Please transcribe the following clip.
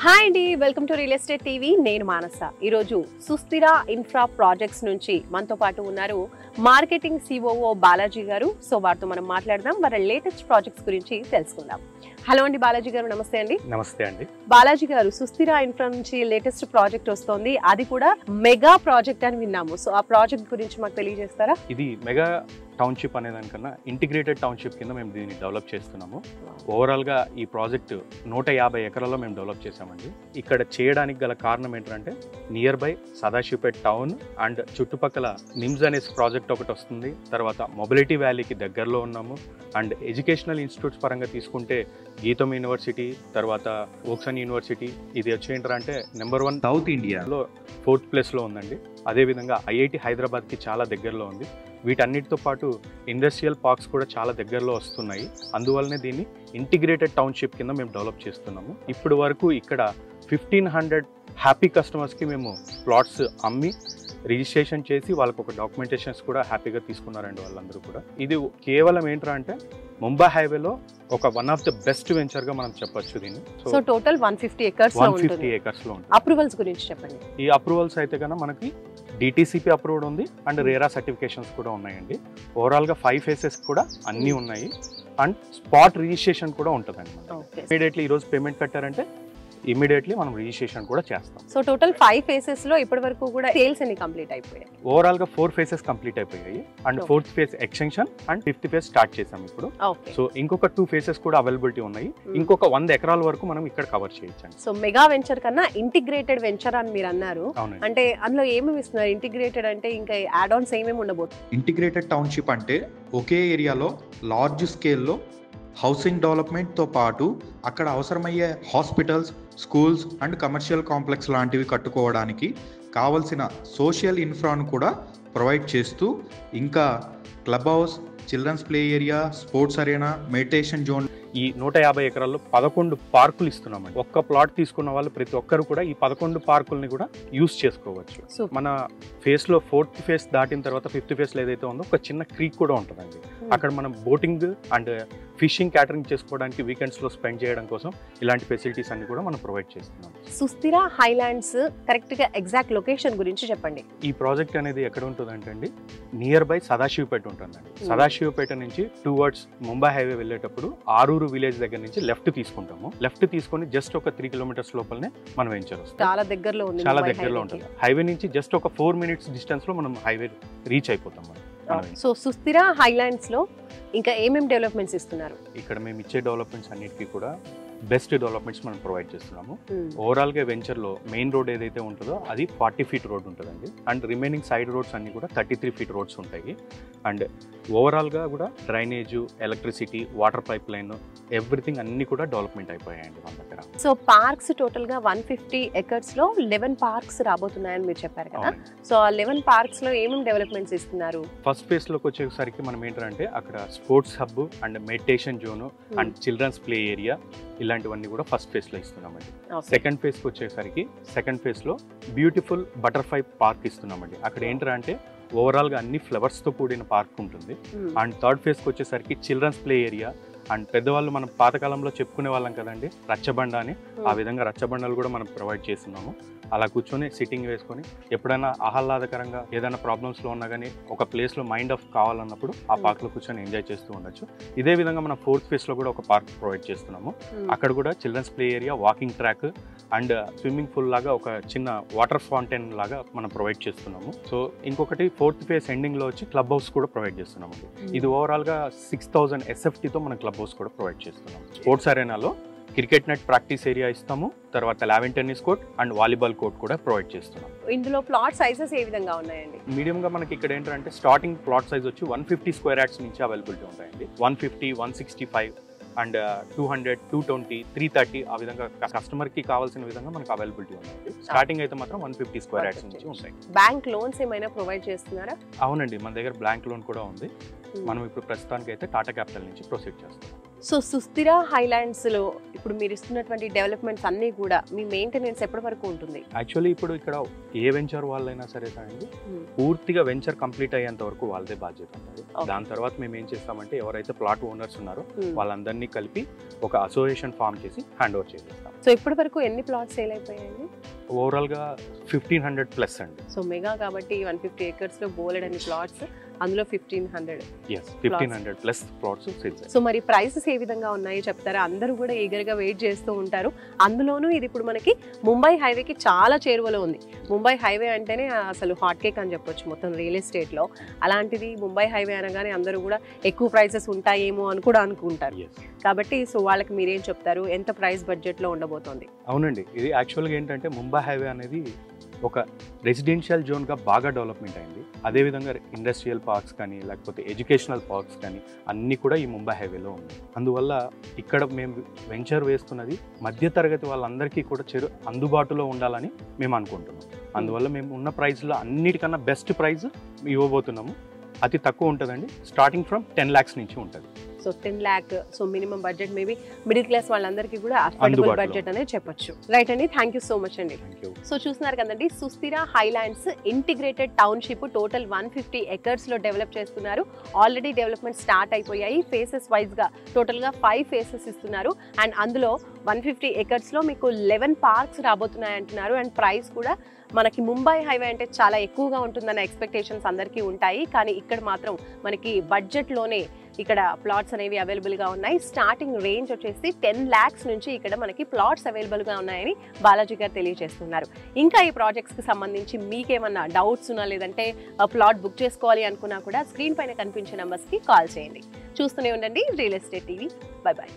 Hi అండి, welcome to real estate TV. నేను మానస. ఈరోజు సుస్థిర ఇన్ఫ్రా ప్రాజెక్ట్స్ నుంచి మనతో పాటు ఉన్నారు మార్కెటింగ్ సిఓఓ బాలాజీ గారు. సో వారితో మనం మాట్లాడదాం, వారి లేటెస్ట్ ప్రాజెక్ట్స్ గురించి తెలుసుకుందాం. హలో అండి బాలాజీ గారు, నమస్తే అండి. నమస్తే అండి. బాలాజీ గారు, సుస్థిర ఇన్ఫ్రా నుంచి లేటెస్ట్ ప్రాజెక్ట్ వస్తోంది, అది కూడా మెగా ప్రాజెక్ట్ అని విన్నాము. సో ఆ ప్రాజెక్ట్ గురించి మాకు తెలియజేస్తారా? ఇది మెగా టౌన్షిప్ అనే దానికన్నా ఇంటిగ్రేటెడ్ టౌన్షిప్ కింద మేము దీన్ని డెవలప్ చేస్తున్నాము. ఓవరాల్గా ఈ ప్రాజెక్ట్ 150 ఎకరాల్లో మేము డెవలప్ చేసామండి. ఇక్కడ చేయడానికి గల కారణం ఏంటంటే near by Sadasivpet town and చుట్టుపక్కల నిమ్స్ అనే ప్రాజెక్ట్ ఒకటి వస్తుంది. తర్వాత మొబిలిటీ వ్యాలీకి దగ్గరలో ఉన్నాము. అండ్ ఎడ్యుకేషనల్ ఇన్స్టిట్యూట్స్ పరంగా తీసుకుంటే గీతం యూనివర్సిటీ, తర్వాత ఓక్సన్ యూనివర్సిటీ, ఇది వచ్చి ఏంటంటే నెంబర్ 1 సౌత్ ఇండియాలో 4th ప్లేస్లో ఉందండి. అదేవిధంగా ఐఐటి హైదరాబాద్కి చాలా దగ్గరలో ఉంది. వీటన్నిటితో పాటు ఇండస్ట్రియల్ పార్క్స్ కూడా చాలా దగ్గరలో వస్తున్నాయి. అందువల్లనే దీన్ని ఇంటిగ్రేటెడ్ టౌన్షిప్ కింద మేము డెవలప్ చేస్తున్నాము. ఇప్పుడు వరకు ఇక్కడ 1500 హ్యాపీ కస్టమర్స్కి మేము ప్లాట్స్ అమ్మి రిజిస్ట్రేషన్ చేసి వాళ్ళకు ఒక డాక్యుమెంటేషన్స్ కూడా హ్యాపీగా తీసుకున్నారండి వాళ్ళందరూ కూడా. ఇది కేవలం ఏంటంటే ముంబై హైవేలో ఒక one of the best venture గా మనం చెప్పొచ్చు దీన్ని. సో టోటల్ 150 ఎకర్స్ లో ఉంటుంది. అప్రూవల్స్ గురించి చెప్పండి. ఈ అప్రూవల్స్ అయితే కన్నా మనకి డిటిసిపి అప్రూవ్డ్ ఉంది అండ్ రేరా సర్టిఫికేషన్స్ కూడా ఉన్నాయండి. ఓవరాల్ గా 5 ఫేసెస్ కూడా అన్ని ఉన్నాయి అండ్ స్పాట్ రిజిస్ట్రేషన్ కూడా ఉంటుందండి. ఇమీడియట్లీ ఈ రోజు పేమెంట్ కట్టారంటే ఇమీడియట్లీ మనం రిజిస్ట్రేషన్ కూడా చేస్తాం. సో టోటల్ 5 ఫేసెస్ లో ఇప్పటి వరకు కూడా సేల్స్ అన్ని కంప్లీట్ అయిపోయాయి. ఓవరాల్ గా 4 ఫేసెస్ కంప్లీట్ అయిపోయాయి and 4th phase extension and 5th phase start చేసాం ఇప్పుడు. సో ఇంకొక 2 ఫేసెస్ కూడా అవైలబిలిటీ ఉన్నాయి. ఇంకొక 100 ఎకరాల వరకు మనం ఇక్కడ కవర్ చేయొచ్చు. సో మెగా వెంచర్ కన్నా ఇంటిగ్రేటెడ్ వెంచర్ అని మీరు అన్నారు. అంటే అందులో ఏమేమి ఇస్తున్నారు? ఇంటిగ్రేటెడ్ అంటే ఇంకా యాడ్ ఆన్స్ ఏమేమి ఉండబోతుంది? ఇంటిగ్రేటెడ్ టౌన్షిప్ అంటే ఒకే ఏరియాలో లార్జ్ స్కేల్లో హౌసింగ్ డెవలప్మెంట్తో పాటు అక్కడ అవసరమయ్యే hospitals, schools and commercial complex లాంటివి కట్టుకోవడానికి కావలసిన సోషల్ ఇన్ఫ్రాను కూడా ప్రొవైడ్ చేస్తూ, ఇంకా club house, children's play area, sports arena, meditation zone, ఈ 150 ఎకరాల్లో 11 పార్కులు ఇస్తున్నామండి. ఒక్క ప్లాట్ తీసుకున్న వాళ్ళు ప్రతి ఒక్కరు కూడా ఈ 11 పార్కుల్ని కూడా యూస్ చేసుకోవచ్చు. మన ఫేస్ లో 4th ఫేస్ దాటిన తర్వాత 5th ఫేస్ లో ఏదైతే ఉందో ఒక చిన్న క్రీక్ కూడా ఉంటుందండి. అక్కడ మనం బోటింగ్ అండ్ ఫిషింగ్ క్యాటరింగ్ చేసుకోవడానికి వీకెండ్స్ లో స్పెండ్ చేయడం కోసం ఇలాంటి ఫెసిలిటీస్ అన్ని కూడా మనం ప్రొవైడ్ చేస్తున్నాం. సుస్థిర హైలాండ్స్ కరెక్ట్ గా ఎగ్జాక్ట్ లొకేషన్ గురించి చెప్పండి. ఈ ప్రాజెక్ట్ అనేది ఎక్కడ ఉంటుందంటే అండి, నియర్ బై సదాశివపేట ఉంటుందండి. సదాశివపేట నుంచి టువర్డ్స్ ముంబై హైవే వెళ్ళేటప్పుడు ఆరూరు విలేజ్ దగ్గర నుంచి లెఫ్ట్ తీసుకుంటాము. లెఫ్ట్ తీసుకొని జస్ట్ ఒక 3 కిలోమీటర్స్ లోపలనే మనం వెంచర్ వస్తుంది. చాలా దగ్గరలో ఉంది. చాలా దగ్గరలో ఉంటుంది. హైవే నుంచి జస్ట్ ఒక 4 మినిట్స్ డిస్టెన్స్ లో మనం హైవే రీచ్ అయిపోతాం. సో సుస్థిర హైలాండ్స్ లో ఇంకా ఏమేమి డెవలప్మెంట్స్ ఇస్తున్నారు? ఇక్కడ మేము ఇచ్చే డెవలప్మెంట్స్ అన్నిటికీ కూడా బెస్ట్ డెవలప్మెంట్స్ మనం ప్రొవైడ్ చేస్తున్నాము. ఓవరాల్ గా వెంచర్ లో మెయిన్ రోడ్ ఏదైతే ఉంటుందో అది 40 ఫీట్ రోడ్ ఉంటుందండి. అండ్ రిమైనింగ్ సైడ్ రోడ్స్ అన్ని కూడా 33 ఫీట్ రోడ్స్ ఉంటాయి. అండ్ ఓవరాల్ గా కూడా drainage, electricity, water pipe line, everything అన్ని కూడా డెవలప్మెంట్ అయిపోయాయండి మన దగ్గర. సో పార్క్స్ టోటల్ గా 150 ఎకర్స్ లో 11 పార్క్స్ రాబోతున్నాయని మీరు చెప్పారు కదా. సో ఆ 11 పార్క్స్ లో ఏమేమి డెవలప్మెంట్స్ ఇస్తున్నారు? ఫస్ట్ ఫేజ్ లోకి వచ్చేసరికి మనం ఏంటంటే అక్కడ sports hub and meditation zone and children's play area ఇలాంటివన్నీ కూడా ఫస్ట్ ఫేజ్ లో ఇస్తున్నామండి. సెకండ్ ఫేజ్ కి వచ్చేసరికి సెకండ్ ఫేజ్ లో బ్యూటిఫుల్ బటర్ఫ్లై పార్క్ ఇస్తున్నామండి. అక్కడ ఏంటంటే ఓవరాల్ గా అన్ని ఫ్లవర్స్ తో కూడిన పార్క్ ఉంటుంది. అండ్ థర్డ్ ఫేజ్ కి వచ్చేసరికి చిల్డ్రన్స్ ప్లే ఏరియా అండ్ పెద్దవాళ్ళు మనం పాతకాలంలో చెప్పుకునే వాళ్ళం కదండి రచ్చబండ అని, ఆ విధంగా రచ్చబండలు కూడా మనం ప్రొవైడ్ చేస్తున్నాము. అలా కూర్చొని సిట్టింగ్ వేసుకొని ఎప్పుడైనా ఆహ్లాదకరంగా ఏదైనా ప్రాబ్లమ్స్లో ఉన్నా కానీ ఒక ప్లేస్లో మైండ్ ఆఫ్ కావాలన్నప్పుడు ఆ పార్క్లో కూర్చొని ఎంజాయ్ చేస్తూ ఉండొచ్చు. ఇదే విధంగా మనం 4th ఫేజ్లో కూడా ఒక పార్క్ ప్రొవైడ్ చేస్తున్నాము. అక్కడ కూడా children's play area, walking track and swimming pool లాగా ఒక చిన్న వాటర్ ఫౌంటైన్ లాగా మనం ప్రొవైడ్ చేస్తున్నాము. సో ఇంకొకటి 4th ఫేజ్ ఎండింగ్లో వచ్చి క్లబ్ హౌస్ కూడా ప్రొవైడ్ చేస్తున్నాము. ఇది ఓవరాల్గా 6000 SFTతో మనం క్లబ్ హౌస్ కూడా ప్రొవైడ్ చేస్తున్నాము. స్పోర్ట్స్ అరేనాలో క్రికెట్ నెట్ ప్రాక్టీస్ ఏరియా ఇస్తాము. తర్వాత lawn tennis court and volleyball court కూడా ప్రొవైడ్ చేస్తున్నాం. ఇందులో ప్లాట్ సైజెస్ ఏ విధంగా ఉన్నాయండి? మీడియం గా మనకి ఇక్కడ ఏంటంటే స్టార్టింగ్ ప్లాట్ సైజ్ వచ్చి 150 స్క్వేర్ యార్డ్స్ నుంచి అవైలబిలిటీ ఉంటాయండి. 150, 165 అండ్ 200, 220, 330 ఆ విధంగా కస్టమర్ కి కావాల్సిన విధంగా మనకు అవైలబిలిటీ ఉంది. స్టార్టింగ్ అయితే మాత్రం 150 స్క్వేర్ యార్డ్స్ నుంచి ఉంటాయి. బ్యాంక్ లోన్స్ ఏమైనా ప్రొవైడ్ చేస్తున్నారా? అవునండి, మన దగ్గర బ్యాంక్ లోన్ కూడా ఉంది. మనం ఇప్పుడు ప్రస్తుతానికి అయితే టాటా క్యాపిటల్ నుంచి ప్రొసీడ్ చేస్తాం. సో సుస్థిర హైలాండ్స్ లో ఇప్పుడు మీరు ఇస్తున్నటువంటి డెవలప్మెంట్స్ అన్ని కూడా మీ మెయింటెనెన్స్ ఎప్పటి వరకు ఉంటుంది? యాక్చువల్లీ ఇప్పుడు ఇక్కడ ఏ వెంచర్ వాళ్ళైనా సరే కానీ పూర్తిగా వెంచర్ కంప్లీట్ అయ్యేంత వరకు వాళ్ళదే బాధ్యత ఉంటుంది. దాని తర్వాత మేము ఏం చేస్తామంటే ఎవరైతే ప్లాట్ ఓనర్స్ ఉన్నారో వాళ్ళందరినీ కలిపి ఒక అసోసియేషన్ ఫామ్ చేసి హ్యాండ్ ఓవర్ చేసేస్తాం. సో ఇప్పటి వరకు ఎన్ని ప్లాట్స్ సేల్ అయిపోయాయండి? ఓవరాల్ గా 1500 ప్లస్ అండి. సో మెగా కాబట్టి 150 acres లో బోలెడ్ అని ప్లాట్స్, అందులో 1500 ప్లస్ ప్లాట్స్ సేల్స్. సో మరి ప్రైసెస్ ఏ విధంగా ఉన్నాయో చెప్తారా? అందరూ కూడా ఈగర్ గా వెయిట్ చేస్తూ ఉంటారు. అందులోనూ ఇది ఇప్పుడు మనకి ముంబై హైవేకి చాలా చేరువలో ఉంది. ముంబై హైవే అంటేనే అసలు హాట్ కేక్ అని చెప్పొచ్చు మొత్తం రియల్ ఎస్టేట్ లో. అలాంటిది ముంబై హైవే అనగానే అందరూ కూడా ఎక్కువ ప్రైసెస్ ఉంటాయేమో అని కూడా అనుకుంటారు. కాబట్టి సో వాళ్ళకి మీరేం చెప్తారు? ఎంత ప్రైస్ బడ్జెట్ లో ఉండబోతోంది? అవునండి, ఇది యాక్చువల్గా ఏంటంటే ముంబై హైవే అనేది ఒక రెసిడెన్షియల్ జోన్గా బాగా డెవలప్మెంట్ అయింది. అదేవిధంగా ఇండస్ట్రియల్ పార్క్స్ కానీ లేకపోతే ఎడ్యుకేషనల్ పార్క్స్ కానీ అన్నీ కూడా ఈ ముంబై హైవేలో ఉంది. అందువల్ల ఇక్కడ మేము వెంచర్ వేస్తున్నది మధ్యతరగతి వాళ్ళందరికీ కూడా అందుబాటులో ఉండాలని మేము అనుకుంటున్నాం. అందువల్ల మేము ఉన్న ప్రైస్లో అన్నిటికన్నా బెస్ట్ ప్రైస్ ఇవ్వబోతున్నాము. అతి తక్కువ ఉంటుందండి, స్టార్టింగ్ ఫ్రమ్ 10 lakhs నుంచి ఉంటుంది. So 10 lakh, so minimum budget maybe middle class వాళ్ళందరికీ కూడా అఫోర్డబుల్ బడ్జెట్ అనేది చెప్పొచ్చు. రైట్ అండి, థ్యాంక్ యూ సో మచ్ అండి. సో చూస్తున్నారు కదండి, సుస్థిర highlands integrated township total 150 acres లో డెవలప్ చేస్తున్నారు. ఆల్రెడీ డెవలప్మెంట్ స్టార్ట్ అయిపోయాయి. ఫేసెస్ వైజ్ గా టోటల్ గా 5 phases ఇస్తున్నారు. అండ్ అందులో 150 acres లో మీకు 11 parks రాబోతున్నాయి అంటున్నారు. అండ్ ప్రైస్ కూడా మనకి ముంబై హైవే అంటే చాలా ఎక్కువగా ఉంటుందన్న ఎక్స్పెక్టేషన్స్ అందరికీ ఉంటాయి. కానీ ఇక్కడ మాత్రం మనకి బడ్జెట్లోనే ఇక్కడ ప్లాట్స్ అనేవి అవైలబుల్గా ఉన్నాయి. స్టార్టింగ్ రేంజ్ వచ్చేసి 10 lakhs నుంచి ఇక్కడ మనకి ప్లాట్స్ అవైలబుల్గా ఉన్నాయని బాలాజీ గారు తెలియజేస్తున్నారు. ఇంకా ఈ ప్రాజెక్ట్స్కి సంబంధించి మీకేమన్నా డౌట్స్ ఉన్నా లేదంటే ప్లాట్ బుక్ చేసుకోవాలి అనుకున్నా కూడా స్క్రీన్ పైన కనిపించే నెంబర్స్కి కాల్ చేయండి. చూస్తూనే ఉండండి real estate TV. Bye bye.